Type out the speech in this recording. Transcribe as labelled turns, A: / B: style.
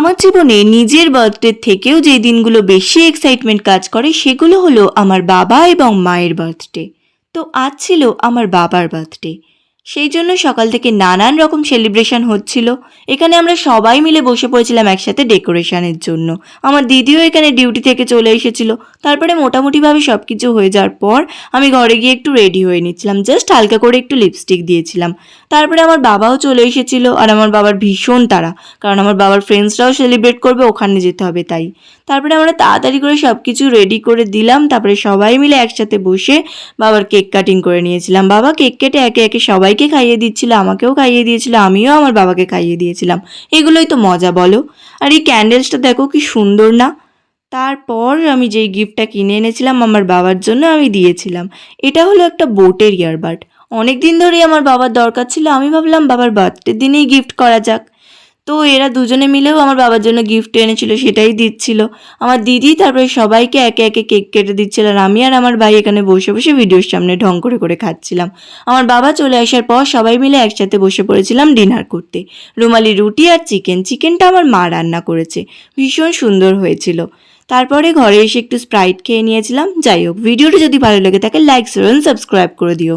A: আমার জীবনে নিজের বার্থডে থেকেও যে দিনগুলো বেশি এক্সাইটমেন্ট কাজ করে সেগুলো হলো আমার বাবা এবং মায়ের বার্থডে। তো আজ ছিল আমার বাবার বার্থডে। সেই জন্য সকাল থেকে নানান রকম সেলিব্রেশন হচ্ছিল। এখানে আমরা সবাই মিলে বসে পড়েছিলাম একসাথে ডেকোরেশনের জন্য। আমার দিদিও এখানে ডিউটি থেকে চলে এসেছিল। তারপরে মোটামুটিভাবে সব কিছু হয়ে যাওয়ার পর আমি ঘরে গিয়ে একটু রেডি হয়ে নিচ্ছিলাম, জাস্ট হালকা করে একটু লিপস্টিক দিয়েছিলাম। তারপরে আমার বাবাও চলে এসেছিল আর আমার বাবার ভীষণ তাড়া, কারণ আমার বাবার ফ্রেন্ডসরাও সেলিব্রেট করবে, ওখানে যেতে হবে তাই। তারপরে আমরা তাড়াতাড়ি করে সব কিছু রেডি করে দিলাম। তারপরে সবাই মিলে একসাথে বসে বাবার কেক কাটিং করে নিয়েছিলাম। বাবা কেক কেটে একে একে সবাইকে খাইয়ে দিচ্ছিল, আমাকেও খাইয়ে দিয়েছিল, আমিও আমার বাবাকে খাইয়ে দিয়েছিলাম। এগুলোই তো মজা বলো। আর এই ক্যান্ডেলসটা দেখো কি সুন্দর না। তারপর আমি যেই গিফটটা কিনে এনেছিলাম আমার বাবার জন্য আমি দিয়েছিলাম। এটা হলো একটা বোটের ইয়ারবাড। অনেক দিন ধরেই আমার বাবার দরকার ছিল, আমি ভাবলাম বাবার বার্থডের দিনেই গিফট করা যাক। তো এরা দুজনে মিলেও আমার বাবার জন্য গিফট এনেছিল, সেটাই দিচ্ছিল। আমার দিদি তারপরে সবাইকে একে একে কেক কেটে দিচ্ছিল, আর আমি আর আমার ভাই এখানে বসে বসে ভিডিওর সামনে ঢং করে করে খাচ্ছিলাম। আমার বাবা চলে আসার পর সবাই মিলে একসাথে বসে পড়েছিলাম ডিনার করতে। রুমালি রুটি আর চিকেনটা আমার মা রান্না করেছে, ভীষণ সুন্দর হয়েছিল। তারপরে ঘরে এসে একটু স্প্রাইট খেয়ে নিয়েছিলাম। যাই হোক, ভিডিওটা যদি ভালো লেগে থাকে লাইক শেয়ার সাবস্ক্রাইব করে দিও।